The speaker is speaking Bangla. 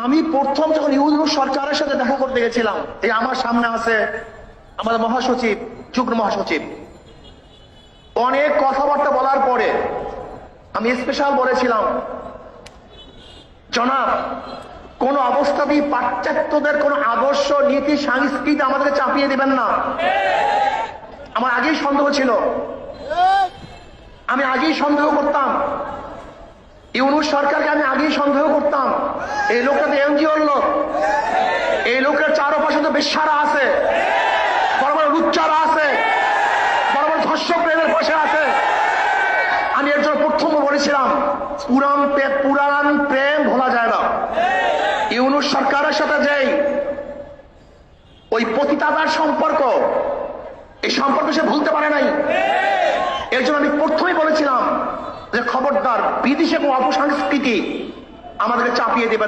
আমি প্রথম যখন ইউনূস সরকারের সাথে দেখা করতে গেছিলাম, এই আমার সামনে আছে আমাদের মহাসচিব, যুগ্ম মহাসচিব, অনেক কথাবার্তা বলার পরে আমি স্পেশাল বলেছিলাম, জনাব, কোন অবস্থাতেই পাশ্চাত্যদের কোন আদর্শ, নীতি, সংস্কৃতি আমাদেরকে চাপিয়ে দিবেন না। আমার আগেই সন্দেহ ছিল, আমি আগেই সন্দেহ করতাম, ইউনূস সরকারকে আমি আগেই সন্দেহ করতাম। এই লোকটা তো এনজিওর লোক, এই লোকের চারপাশে তো বেশ্যারা আছে, বড় বড় লুচ্চারা আছে, বড় বড় ধর্ষক প্রেমের পাশে আছে। আমি এর জন্য প্রথম বলেছিলাম, পুরাণ প্রেম ভোলা যায় না। ইউনূস সরকারের সাথে যেই ওই পতিতাদার সম্পর্ক, এই সম্পর্ক সে ভুলতে পারে নাই। এর জন্য আমি প্রথমেই বলেছিলাম যে খবরদার বিদেশে কোনো অপসংস্কৃতি আমাদেরকে চাপিয়ে দেবে।